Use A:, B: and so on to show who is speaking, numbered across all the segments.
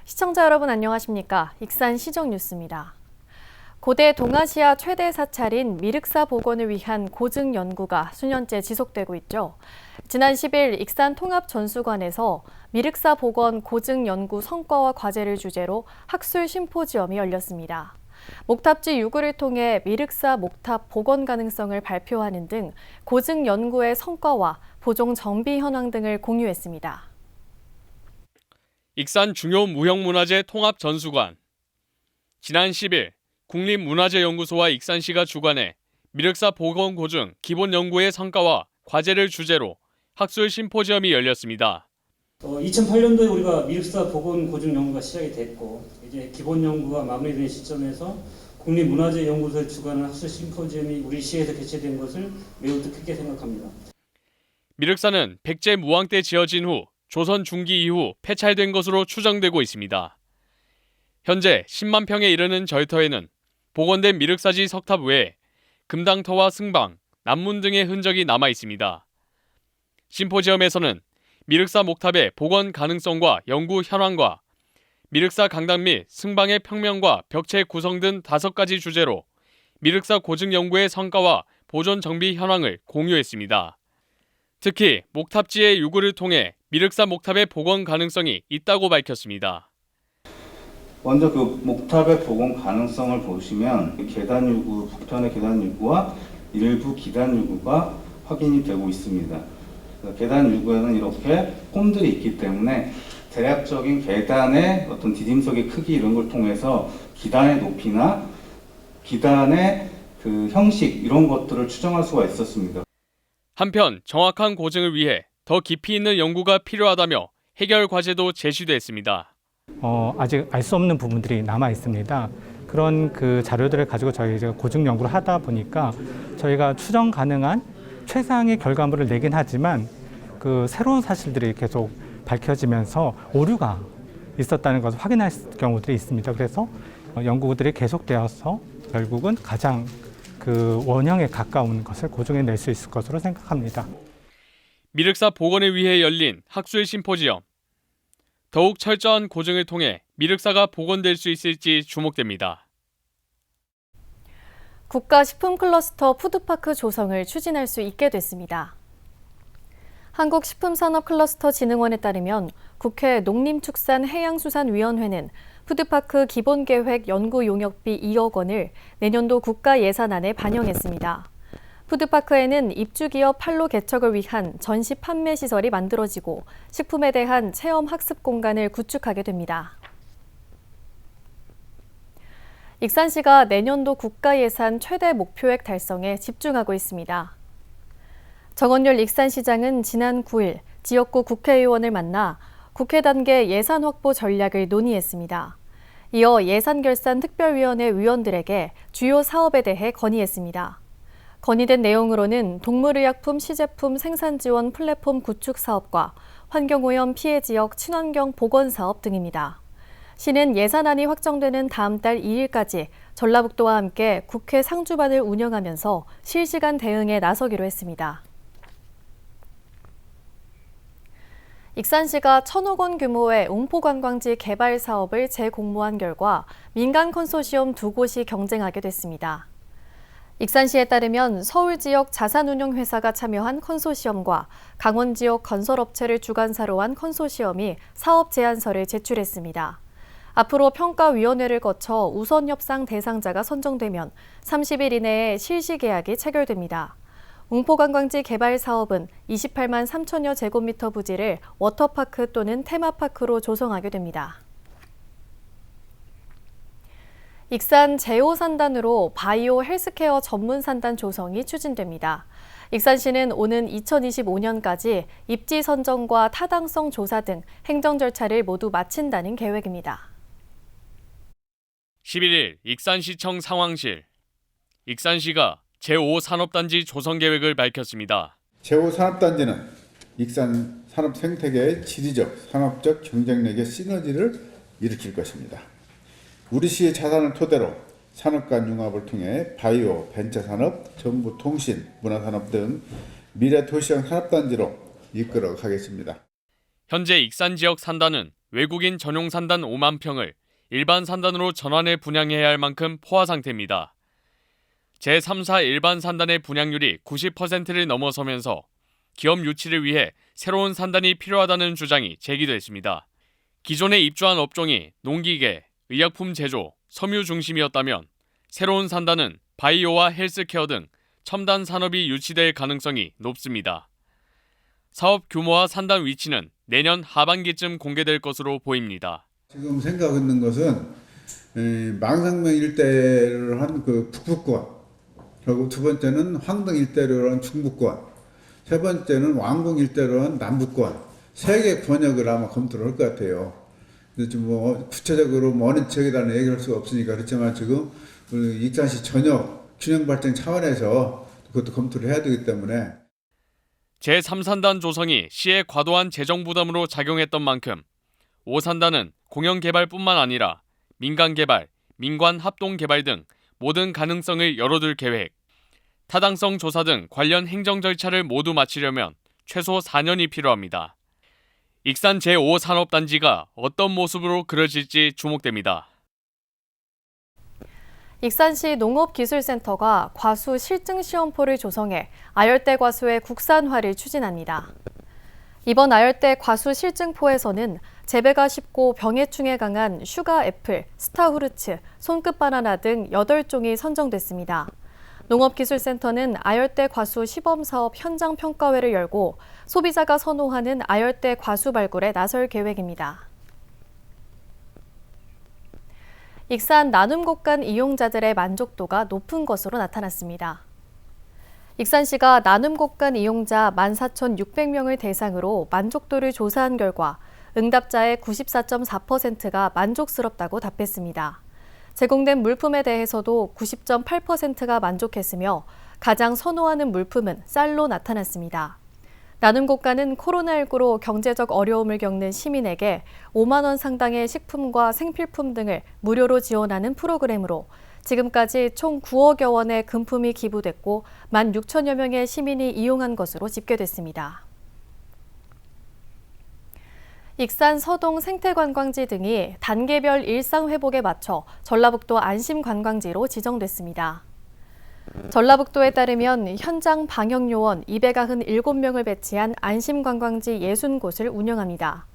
A: 시청자 여러분 안녕하십니까? 익산 시정 뉴스입니다. 고대 동아시아 최대 사찰인 미륵사 복원을 위한 고증 연구가 수년째 지속되고 있죠. 지난 10일 익산 통합전수관에서 미륵사 복원 고증 연구 성과와 과제를 주제로 학술 심포지엄이 열렸습니다. 목탑지 유구를 통해 미륵사 목탑 복원 가능성을 발표하는 등 고증 연구의 성과와 보존 정비 현황 등을 공유했습니다.
B: 익산 중요 무형문화재 통합전수관. 지난 10일 국립문화재연구소와 익산시가 주관해 미륵사 복원 고증 기본 연구의 성과와 과제를 주제로 학술 심포지엄이 열렸습니다.
C: 2008년도에 우리가 미륵사 복원 고증 연구가 시작이 됐고 이제 기본 연구가 마무리된 시점에서 국립문화재연구소에 주관한 학술 심포지엄이 우리 시에서 개최된 것을 매우 뜻깊게 생각합니다.
B: 미륵사는 백제 무왕 때 지어진 후 조선 중기 이후 폐찰된 것으로 추정되고 있습니다. 현재 10만 평에 이르는 절터에는 복원된 미륵사지 석탑 외에 금당터와 승방, 남문 등의 흔적이 남아 있습니다. 심포지엄에서는 미륵사 목탑의 복원 가능성과 연구 현황과 미륵사 강당 및 승방의 평면과 벽체 구성 등 5가지 주제로 미륵사 고증 연구의 성과와 보존 정비 현황을 공유했습니다. 특히 목탑지의 유구를 통해 미륵사 목탑의 복원 가능성이 있다고 밝혔습니다.
D: 먼저 그 목탑의 복원 가능성을 보시면 계단 유구, 북편의 계단 유구와 일부 기단 유구가 확인이 되고 있습니다. 계단 유구에는 이렇게 홈들이 있기 때문에 대략적인 계단의 어떤 디딤석의 크기 이런 걸 통해서 기단의 높이나 기단의 그 형식 이런 것들을 추정할 수가 있었습니다.
B: 한편 정확한 고증을 위해 더 깊이 있는 연구가 필요하다며 해결 과제도 제시됐습니다.
E: 아직 알 수 없는 부분들이 남아 있습니다. 그런 그 자료들을 가지고 저희가 고증 연구를 하다 보니까 저희가 추정 가능한 최상의 결과물을 내긴 하지만 그 새로운 사실들이 계속 밝혀지면서 오류가 있었다는 것을 확인할 경우들이 있습니다. 그래서 연구들이 계속되어서 결국은 가장 그 원형에 가까운 것을 고증해 낼 수 있을 것으로 생각합니다.
B: 미륵사 복원을 위해 열린 학술 심포지엄. 더욱 철저한 고증을 통해 미륵사가 복원될 수 있을지 주목됩니다.
A: 국가식품클러스터 푸드파크 조성을 추진할 수 있게 됐습니다. 한국식품산업클러스터진흥원에 따르면 국회 농림축산해양수산위원회는 푸드파크 기본계획 연구 용역비 2억 원을 내년도 국가 예산안에 반영했습니다. 푸드파크에는 입주기업 판로 개척을 위한 전시 판매 시설이 만들어지고 식품에 대한 체험 학습 공간을 구축하게 됩니다. 익산시가 내년도 국가 예산 최대 목표액 달성에 집중하고 있습니다. 정원율 익산시장은 지난 9일 지역구 국회의원을 만나 국회 단계 예산 확보 전략을 논의했습니다. 이어 예산결산특별위원회 위원들에게 주요 사업에 대해 건의했습니다. 건의된 내용으로는 동물의약품 시제품 생산 지원 플랫폼 구축 사업과 환경오염 피해 지역 친환경 복원 사업 등입니다. 시는 예산안이 확정되는 다음 달 2일까지 전라북도와 함께 국회 상주반을 운영하면서 실시간 대응에 나서기로 했습니다. 익산시가 1,000억 원 규모의 웅포관광지 개발 사업을 재공모한 결과 민간 컨소시엄 2곳이 경쟁하게 됐습니다. 익산시에 따르면 서울 지역 자산운용회사가 참여한 컨소시엄과 강원 지역 건설업체를 주관사로 한 컨소시엄이 사업 제안서를 제출했습니다. 앞으로 평가위원회를 거쳐 우선 협상 대상자가 선정되면 30일 이내에 실시 계약이 체결됩니다. 웅포관광지 개발 사업은 28만 3천여 제곱미터 부지를 워터파크 또는 테마파크로 조성하게 됩니다. 익산 제오산단으로 바이오 헬스케어 전문 산단 조성이 추진됩니다. 익산시는 오는 2025년까지 입지 선정과 타당성 조사 등 행정 절차를 모두 마친다는 계획입니다.
B: 11일 익산시청 상황실. 익산시가 제5산업단지 조성 계획을 밝혔습니다.
F: 제5산업단지는 익산 산업 생태계의 지리적, 산업적 경쟁력의 시너지를 일으킬 것입니다. 우리 시의 자산을 토대로 산업 간 융합을 통해 바이오, 벤처산업, 정보, 통신, 문화산업 등 미래 도시형 산업단지로 이끌어 가겠습니다.
B: 현재 익산 지역 산단은 외국인 전용 산단 5만 평을 일반 산단으로 전환해 분양해야 할 만큼 포화 상태입니다. 제3사 일반 산단의 분양률이 90%를 넘어서면서 기업 유치를 위해 새로운 산단이 필요하다는 주장이 제기됐습니다. 기존에 입주한 업종이 농기계, 의약품 제조, 섬유 중심이었다면 새로운 산단은 바이오와 헬스케어 등 첨단 산업이 유치될 가능성이 높습니다. 사업 규모와 산단 위치는 내년 하반기쯤 공개될 것으로 보입니다.
F: 지금 생각하는 것은 망상면 일대를 한 그 북부권, 그리고 두 번째는 황동 일대를 한 중부권, 세 번째는 왕궁 일대를 한 남부권, 세 개 권역을 아마 검토를 할 것 같아요. 근데 뭐 구체적으로 어느 지역에 대한 얘기할 수가 없으니까 그렇지만 지금 우리 익산시 전역 균형 발전 차원에서 그것도 검토를 해야 되기 때문에
B: 제3산단 조성이 시의 과도한 재정 부담으로 작용했던 만큼 5산단은 공영 개발뿐만 아니라 민간 개발, 민관 합동 개발 등 모든 가능성을 열어둘 계획. 타당성 조사 등 관련 행정 절차를 모두 마치려면 최소 4년이 필요합니다. 익산 제5산업단지가 어떤 모습으로 그려질지 주목됩니다.
A: 익산시 농업기술센터가 과수 실증시험포를 조성해 아열대 과수의 국산화를 추진합니다. 이번 아열대 과수 실증포에서는 재배가 쉽고 병해충에 강한 슈가 애플, 스타후르츠, 손끝 바나나 등 8종이 선정됐습니다. 농업기술센터는 아열대 과수 시범사업 현장 평가회를 열고 소비자가 선호하는 아열대 과수 발굴에 나설 계획입니다. 익산 나눔곡간 이용자들의 만족도가 높은 것으로 나타났습니다. 익산시가 나눔곡간 이용자 14,600명을 대상으로 만족도를 조사한 결과 응답자의 94.4%가 만족스럽다고 답했습니다. 제공된 물품에 대해서도 90.8%가 만족했으며 가장 선호하는 물품은 쌀로 나타났습니다. 나눔곡간은 코로나19로 경제적 어려움을 겪는 시민에게 5만 원 상당의 식품과 생필품 등을 무료로 지원하는 프로그램으로 지금까지 총 9억여 원의 금품이 기부됐고 16,000여 명의 시민이 이용한 것으로 집계됐습니다. 익산 서동 생태관광지 등이 단계별 일상회복에 맞춰 전라북도 안심관광지로 지정됐습니다. 전라북도에 따르면 현장 방역요원 297명을 배치한 안심관광지 60곳을 운영합니다.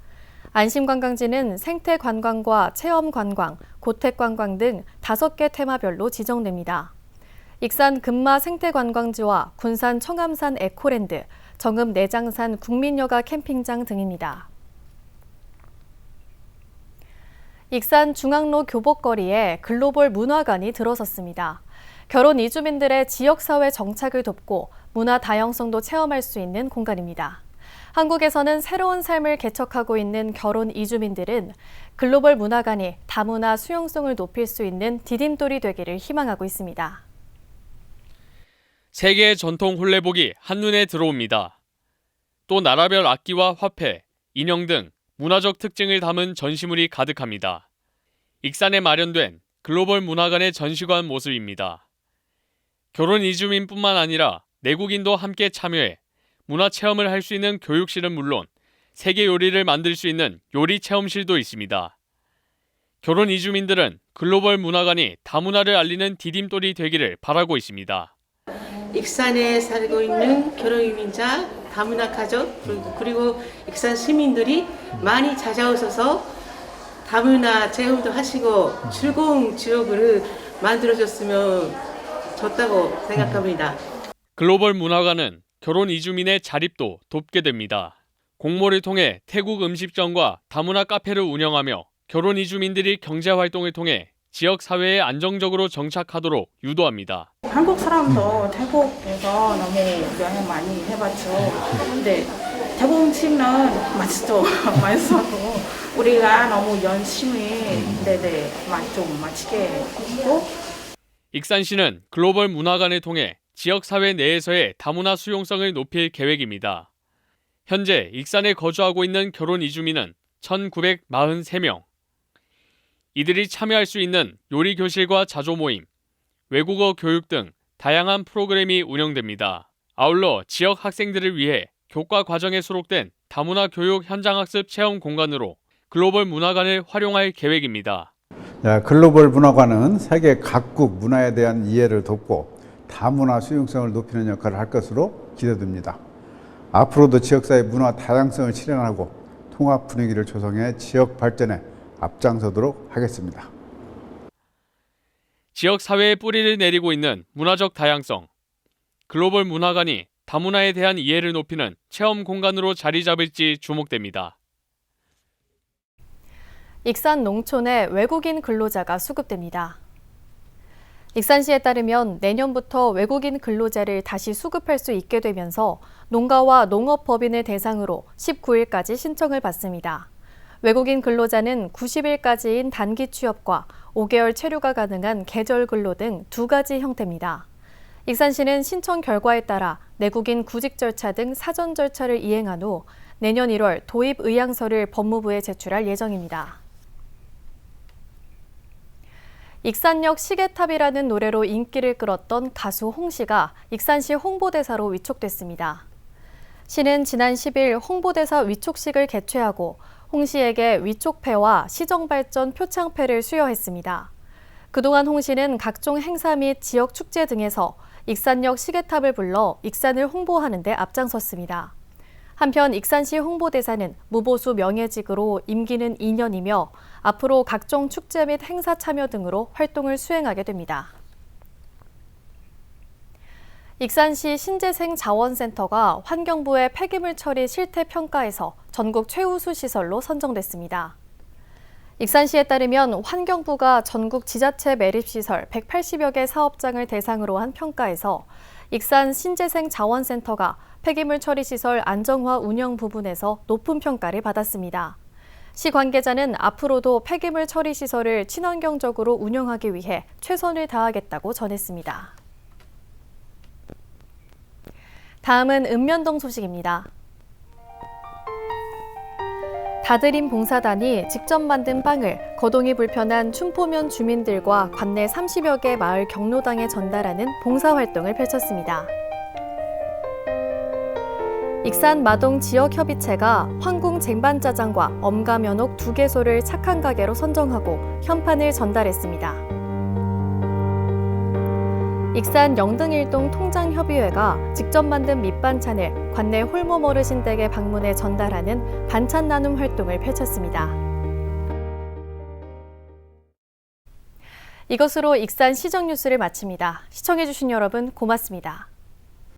A: 안심관광지는 생태관광과 체험관광, 고택관광 등 5개 테마별로 지정됩니다. 익산 금마 생태관광지와 군산 청암산 에코랜드, 정읍 내장산 국민여가 캠핑장 등입니다. 익산 중앙로 교복거리에 글로벌 문화관이 들어섰습니다. 결혼 이주민들의 지역사회 정착을 돕고 문화 다양성도 체험할 수 있는 공간입니다. 한국에서는 새로운 삶을 개척하고 있는 결혼 이주민들은 글로벌 문화관이 다문화 수용성을 높일 수 있는 디딤돌이 되기를 희망하고 있습니다.
B: 세계의 전통 혼례복이 한눈에 들어옵니다. 또 나라별 악기와 화폐, 인형 등 문화적 특징을 담은 전시물이 가득합니다. 익산에 마련된 글로벌 문화관의 전시관 모습입니다. 결혼 이주민뿐만 아니라 내국인도 함께 참여해 문화 체험을 할 수 있는 교육실은 물론 세계 요리를 만들 수 있는 요리 체험실도 있습니다. 결혼 이주민들은 글로벌 문화관이 다문화를 알리는 디딤돌이 되기를 바라고 있습니다.
G: 익산에 살고 있는 결혼 이민자, 다문화 가족, 그리고 익산 시민들이 많이 찾아오셔서 다문화 체험도 하시고 즐거운 지역을 만들어줬으면 좋다고 생각합니다.
B: 글로벌 문화관은 결혼 이주민의 자립도 돕게 됩니다. 공모를 통해 태국 음식점과 다문화 카페를 운영하며 결혼 이주민들이 경제활동을 통해 지역 사회에 안정적으로 정착하도록 유도합니다.
H: 한국 사람도 태국에서 너무 여행 많이 해봤죠. 근데 태국 음식은 맛있죠. 맛있어도 우리가 너무 열심히 좀 맛있게 했고.
B: 익산시는 글로벌 문화관을 통해 지역 사회 내에서의 다문화 수용성을 높일 계획입니다. 현재 익산에 거주하고 있는 결혼 이주민은 1,943명. 이들이 참여할 수 있는 요리 교실과 자조 모임, 외국어 교육 등 다양한 프로그램이 운영됩니다. 아울러 지역 학생들을 위해 교과 과정에 수록된 다문화 교육 현장학습 체험 공간으로 글로벌 문화관을 활용할 계획입니다.
F: 글로벌 문화관은 세계 각국 문화에 대한 이해를 돕고 다문화 수용성을 높이는 역할을 할 것으로 기대됩니다. 앞으로도 지역사회 문화 다양성을 실현하고 통합 분위기를 조성해 지역 발전에 앞장서도록 하겠습니다.
B: 지역 사회에 뿌리를 내리고 있는 문화적 다양성. 글로벌 문화관이 다문화에 대한 이해를 높이는 체험 공간으로 자리 잡을지 주목됩니다.
A: 익산 농촌에 외국인 근로자가 수급됩니다. 익산시에 따르면 내년부터 외국인 근로자를 다시 수급할 수 있게 되면서 농가와 농업법인을 대상으로 19일까지 신청을 받습니다. 외국인 근로자는 90일까지인 단기 취업과 5개월 체류가 가능한 계절 근로 등 두 가지 형태입니다. 익산시는 신청 결과에 따라 내국인 구직 절차 등 사전 절차를 이행한 후 내년 1월 도입 의향서를 법무부에 제출할 예정입니다. 익산역 시계탑이라는 노래로 인기를 끌었던 가수 홍씨가 익산시 홍보대사로 위촉됐습니다. 시는 지난 10일 홍보대사 위촉식을 개최하고 홍씨에게 위촉패와 시정발전 표창패를 수여했습니다. 그동안 홍씨는 각종 행사 및 지역 축제 등에서 익산역 시계탑을 불러 익산을 홍보하는 데 앞장섰습니다. 한편 익산시 홍보대사는 무보수 명예직으로 임기는 2년이며 앞으로 각종 축제 및 행사 참여 등으로 활동을 수행하게 됩니다. 익산시 신재생자원센터가 환경부의 폐기물 처리 실태 평가에서 전국 최우수 시설로 선정됐습니다. 익산시에 따르면 환경부가 전국 지자체 매립시설 180여 개 사업장을 대상으로 한 평가에서 익산 신재생자원센터가 폐기물 처리 시설 안정화 운영 부분에서 높은 평가를 받았습니다. 시 관계자는 앞으로도 폐기물 처리 시설을 친환경적으로 운영하기 위해 최선을 다하겠다고 전했습니다. 다음은 읍면동 소식입니다. 다드림 봉사단이 직접 만든 빵을 거동이 불편한 춘포면 주민들과 관내 30여 개 마을 경로당에 전달하는 봉사활동을 펼쳤습니다. 익산 마동 지역협의체가 황궁 쟁반짜장과 엄가면옥 2개소를 착한 가게로 선정하고 현판을 전달했습니다. 익산 영등일동 통장협의회가 직접 만든 밑반찬을 관내 홀몸 어르신 댁에 방문해 전달하는 반찬 나눔 활동을 펼쳤습니다. 이것으로 익산 시정 뉴스를 마칩니다. 시청해주신 여러분 고맙습니다.